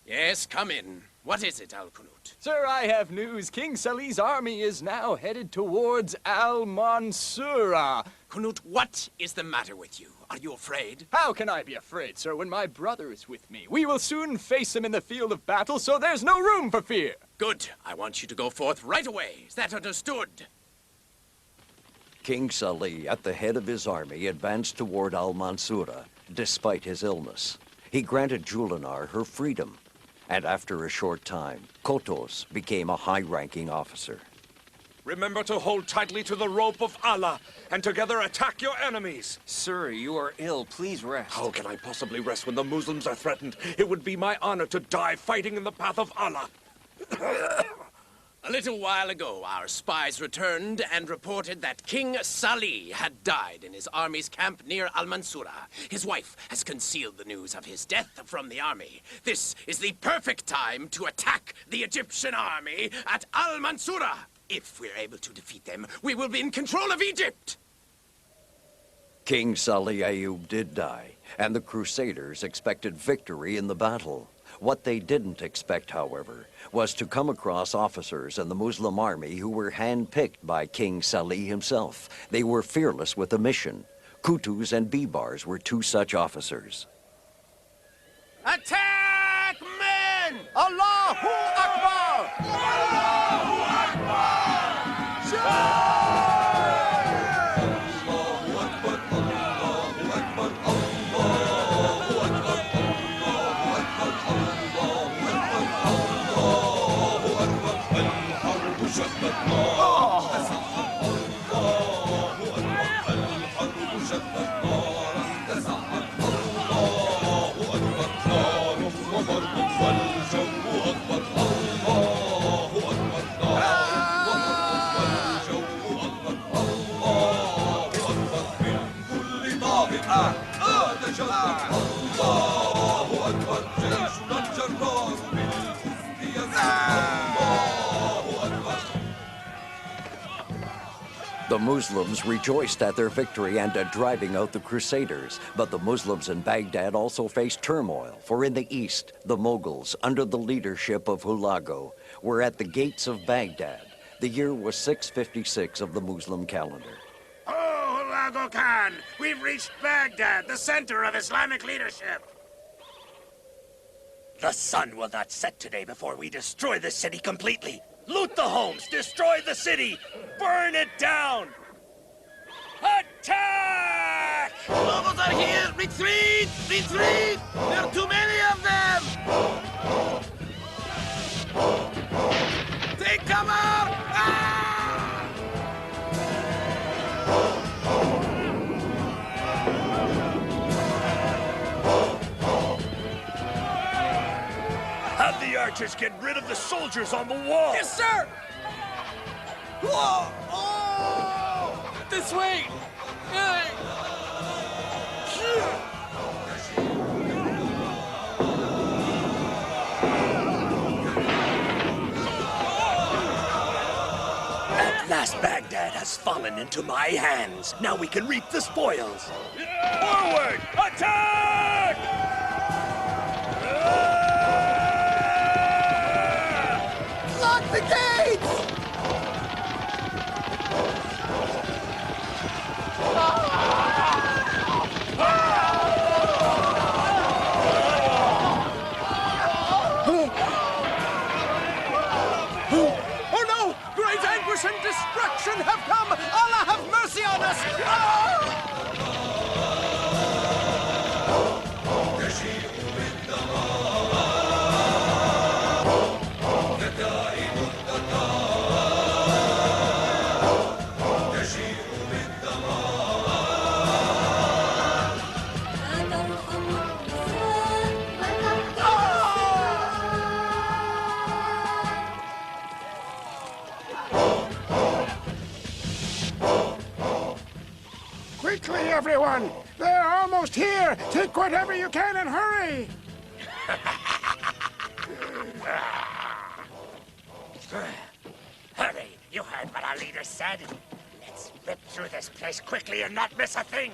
Yes, come in. What is it, Al-Qunut? Sir, I have news. King Salih's army is now headed towards Al-Mansura. Qunut, what is the matter with you? Are you afraid? How can I be afraid, sir, when my brother is with me? We will soon face him in the field of battle, so there's no room for fear. Good. I want you to go forth right away. Is that understood? King Salih, at the head of his army, advanced toward Al-Mansura, despite his illness. He granted Julinar her freedom, and after a short time, Kotos became a high-ranking officer. Remember to hold tightly to the rope of Allah, and together attack your enemies. Sir, you are ill. Please rest. How can I possibly rest when the Muslims are threatened? It would be my honor to die fighting in the path of Allah. A little while ago, our spies returned and reported that King Salih had died in his army's camp near Al-Mansura. His wife has concealed the news of his death from the army. This is the perfect time to attack the Egyptian army at Al-Mansura. If we're able to defeat them, we will be in control of Egypt. King Salih Ayub did die, and the Crusaders expected victory in the battle. What they didn't expect, however, was to come across officers in the Muslim army who were hand-picked by King Salih himself. They were fearless with a mission. Kutus and Bibars were two such officers. Attack, men! Allahu Akbar! Allahu Akbar! The Muslims rejoiced at their victory and at driving out the Crusaders, but the Muslims in Baghdad also faced turmoil, for in the east, the Mughals, under the leadership of Hulagu, were at the gates of Baghdad. The year was 656 of the Muslim calendar. Oh, Hulagu Khan! We've reached Baghdad, the center of Islamic leadership! The sun will not set today before we destroy the city completely. Loot the homes, destroy the city, burn it down! Attack! Lobos are here! Retreat! Retreat! There are too many of them! Take cover! Ah! Have the archers get rid of the soldiers on the wall! Yes, sir! Whoa! Oh! This way! At last Baghdad has fallen into my hands. Now we can reap the spoils. Forward! Attack! Lock the gates! Oh no! Great anguish and destruction have come! Allah have mercy on us! Ah! almost here. Take whatever you can and hurry. Hurry! You heard what our leader said. Let's rip through this place quickly and not miss a thing.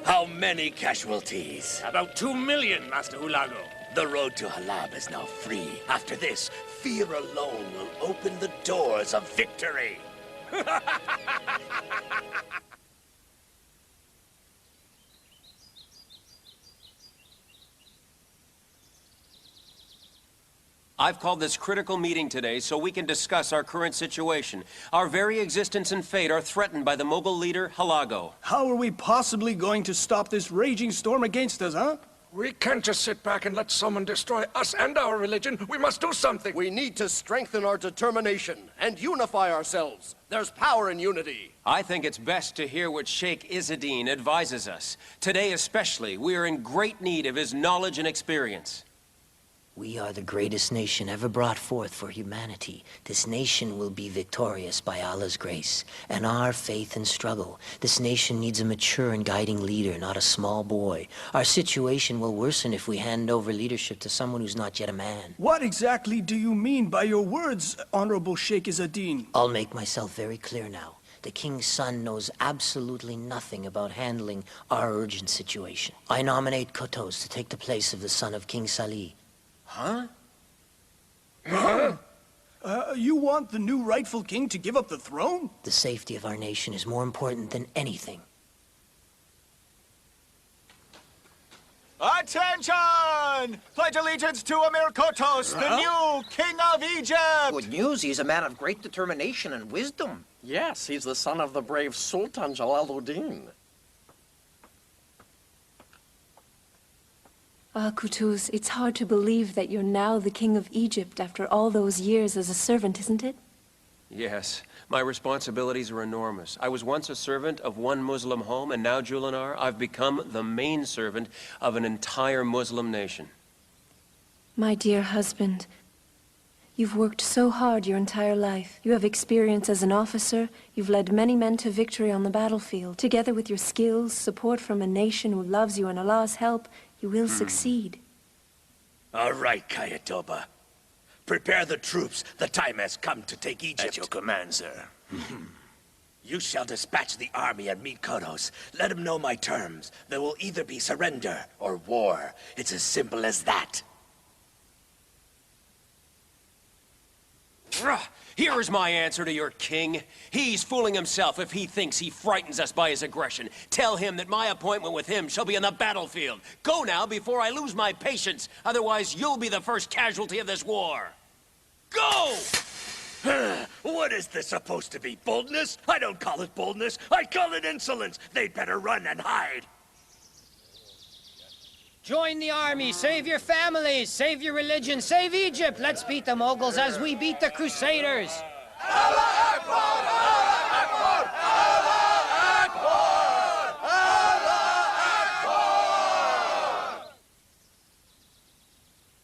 How many casualties? About 2 million, Master Hulago. The road to Halab is now free. After this, fear alone will open the doors of victory. I've called this critical meeting today so we can discuss our current situation. Our very existence and fate are threatened by the Mughal leader, Hulago. How are we possibly going to stop this raging storm against us, huh? We can't just sit back and let someone destroy us and our religion. We must do something. We need to strengthen our determination and unify ourselves. There's power in unity. I think it's best to hear what Sheikh Izzadin advises us. Today especially, we are in great need of his knowledge and experience. We are the greatest nation ever brought forth for humanity. This nation will be victorious by Allah's grace and our faith and struggle. This nation needs a mature and guiding leader, not a small boy. Our situation will worsen if we hand over leadership to someone who's not yet a man. What exactly do you mean by your words, Honorable Sheikh Izzadin? I'll make myself very clear now. The king's son knows absolutely nothing about handling our urgent situation. I nominate Kotos to take the place of the son of King Salih. Huh? Huh? You want the new rightful king to give up the throne? The safety of our nation is more important than anything. Attention! Pledge allegiance to Amir Kotos, the new king of Egypt! Good news, he's a man of great determination and wisdom. Yes, he's the son of the brave Sultan Jalaluddin. Ah, Qutuz, it's hard to believe that you're now the king of Egypt after all those years as a servant, isn't it? Yes, my responsibilities are enormous. I was once a servant of one Muslim home, and now, Julinar, I've become the main servant of an entire Muslim nation. My dear husband, you've worked so hard your entire life. You have experience as an officer. You've led many men to victory on the battlefield. Together with your skills, support from a nation who loves you, and Allah's help, you will succeed. All right, Kayatoba. Prepare the troops. The time has come to take Egypt. At your command, sir. You shall dispatch the army and meet Kotos. Let him know my terms. There will either be surrender or war. It's as simple as that. Here is my answer to your king. He's fooling himself if he thinks he frightens us by his aggression. Tell him that my appointment with him shall be on the battlefield. Go now before I lose my patience. Otherwise, you'll be the first casualty of this war. Go! What is this supposed to be? Boldness? I don't call it boldness. I call it insolence. They'd better run and hide. Join the army, save your families, save your religion, save Egypt. Let's beat the Mughals as we beat the Crusaders. Allah Akbar! Allah Akbar! Allah Akbar! Allah Akbar!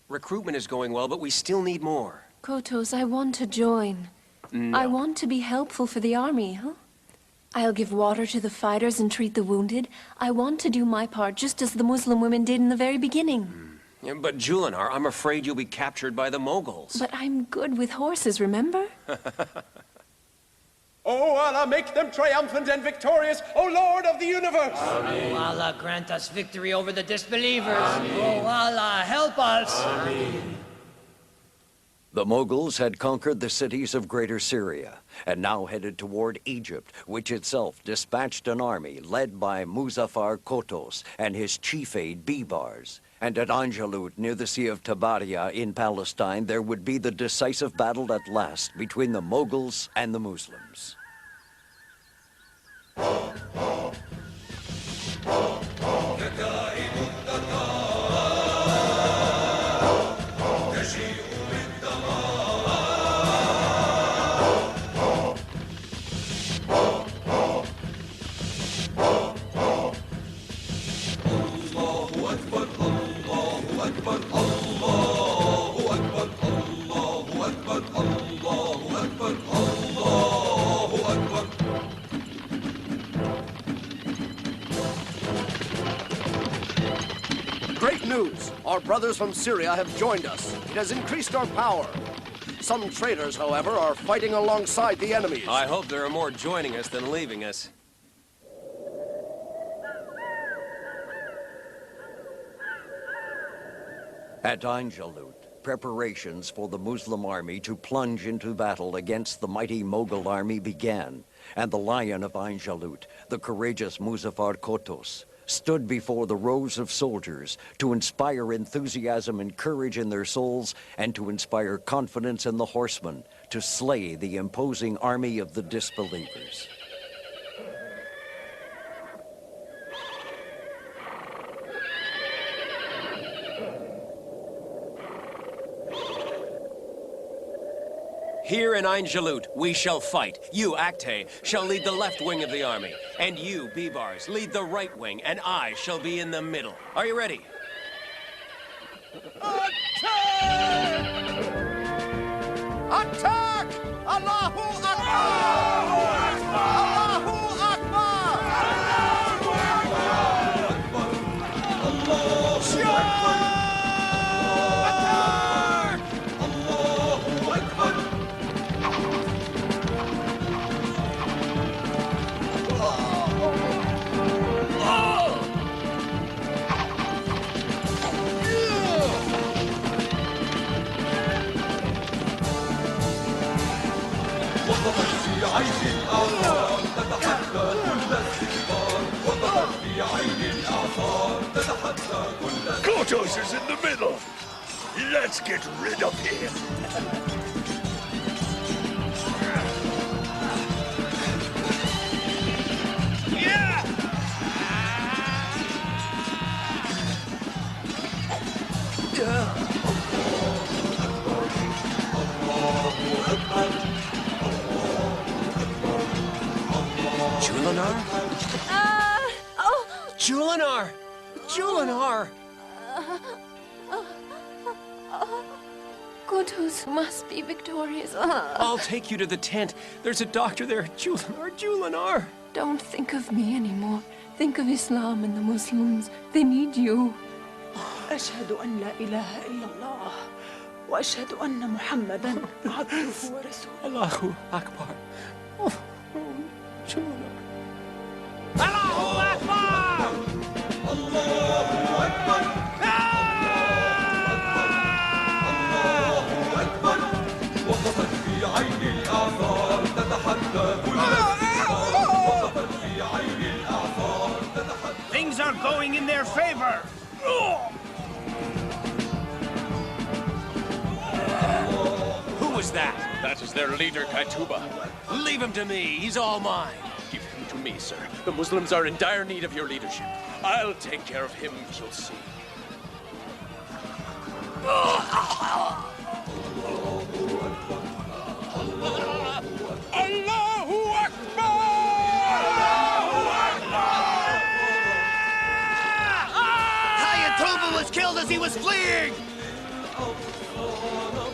Recruitment is going well, but we still need more. Kotos, I want to join. No. I want to be helpful for the army, huh? I'll give water to the fighters and treat the wounded. I want to do my part, just as the Muslim women did in the very beginning. Yeah, but Julinar, I'm afraid you'll be captured by the Mughals. But I'm good with horses, remember? Oh, Allah, make them triumphant and victorious, O Lord of the universe! Oh, Allah, grant us victory over the disbelievers. Oh, Allah, help us. The Mughals had conquered the cities of Greater Syria and now headed toward Egypt, which itself dispatched an army led by Muzaffar Kotos and his chief aide Bibars. And at JALOOT, near the Sea of Tabaria in Palestine, there would be the decisive battle at last between the Mughals and the Muslims. Great news! Our brothers from Syria have joined us. It has increased our power. Some traitors, however, are fighting alongside the enemies. I hope there are more joining us than leaving us. At AIN, preparations for the Muslim army to plunge into battle against the mighty Mughal army began, and the lion of AIN, the courageous Muzaffar Kotos, stood before the rows of soldiers to inspire enthusiasm and courage in their souls and to inspire confidence in the horsemen to slay the imposing army of the disbelievers. Here in AIN, we shall fight. You, Acte, shall lead the left wing of the army. And you, Bibars, lead the right wing, and I shall be in the middle. Are you ready? Attack! Attack! Allahu Akbar! Allahu Akbar! Allahu Akbar! Kotos is in the middle. Let's get rid of him. Yeah! Julinar? Oh! Julinar! Julinar! Kotos must be victorious. I'll take you to the tent. There's a doctor there. Julinar, Julinar! Don't think of me anymore. Think of Islam and the Muslims. They need you. أشهد أن لا إله إلا الله وأشهد أن محمدًا عبده ورسوله. Allahu Akbar. Oh, Julinar. Allahu Akbar! Allahu Akbar! Allahu Akbar! وقفت في عين الأعصار تتحدى كل الأعصار وقفت في عين الأعصار تتحدى. Things are going in their favor. Who was that? That is their leader, Kaituba. Leave him to me. He's all mine. Give him to me, sir. The Muslims are in dire need of your leadership. I'll take care of him, you'll see. Allahu Akbar! Allahu Akbar! Kaituba was killed as he was fleeing!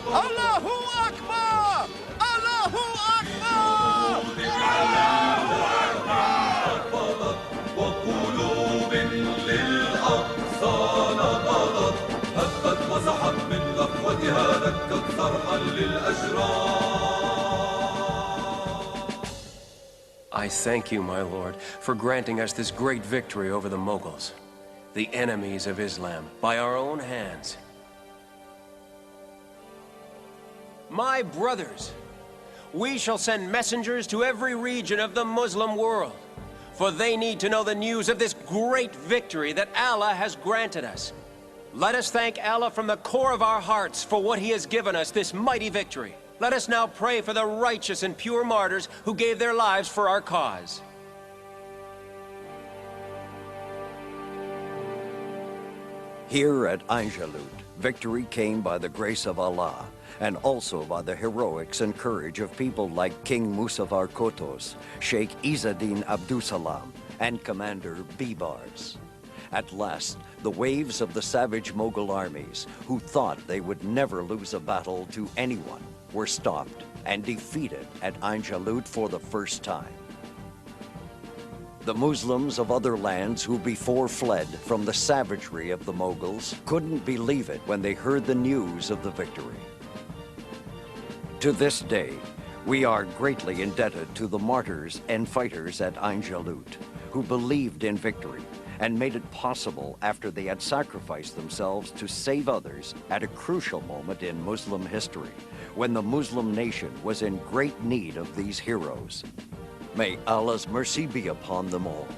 Allahu Akbar! Allahu Akbar! Allahu Akbar! وقلوب للأقصى نبضت هبت وصحت من غفوتها دكت صرحا للأشرار. I thank you, my Lord, for granting us this great victory over the Mughals, the enemies of Islam, by our own hands. My brothers, we shall send messengers to every region of the Muslim world, for they need to know the news of this great victory that Allah has granted us. Let us thank Allah from the core of our hearts for what He has given us, this mighty victory. Let us now pray for the righteous and pure martyrs who gave their lives for our cause. Here at AIN, victory came by the grace of Allah, and also by the heroics and courage of people like King Muzaffar Qutuz, Sheikh Izzeddin Abdusalam, and Commander Bibars. At last, the waves of the savage Mughal armies, who thought they would never lose a battle to anyone, were stopped and defeated at AIN JALOOT for the first time. The Muslims of other lands who before fled from the savagery of the Mughals couldn't believe it when they heard the news of the victory. To this day, we are greatly indebted to the martyrs and fighters at AIN JALOOT who believed in victory and made it possible after they had sacrificed themselves to save others at a crucial moment in Muslim history, when the Muslim nation was in great need of these heroes. May Allah's mercy be upon them all.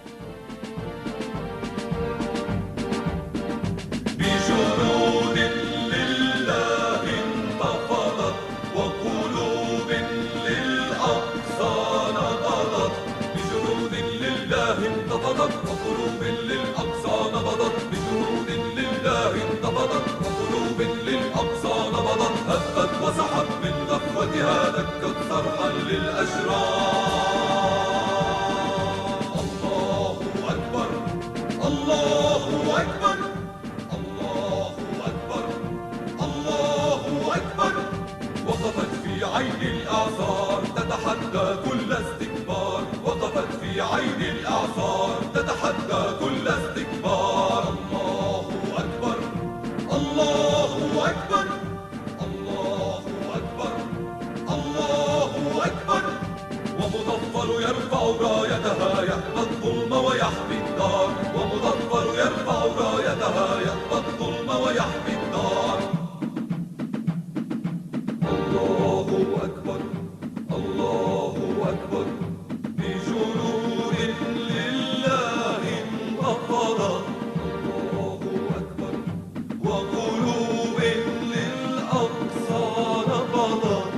وسحب من غفوتها دكت صرحا للأشرار. الله أكبر الله أكبر الله أكبر الله أكبر. وقفت في عين الإعصار تتحدى كل استكبار. وقفت في عين الإعصار تتحدى كل استكبار. الله أكبر الله أكبر ومظفر يرفع رايتها يحمى الظلم ويحمي الدار. ومظفر يرفع رايتها يحمى الظلم ويحمي الدار. الله أكبر الله أكبر. بجنود لله انتصرت. الله أكبر وقلوب للأقصى نبضت.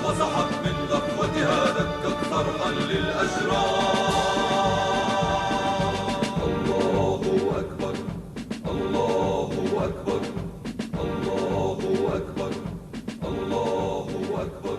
وسحب من غفوتها دكت صرحا للأشرار. الله أكبر الله أكبر الله أكبر الله أكبر.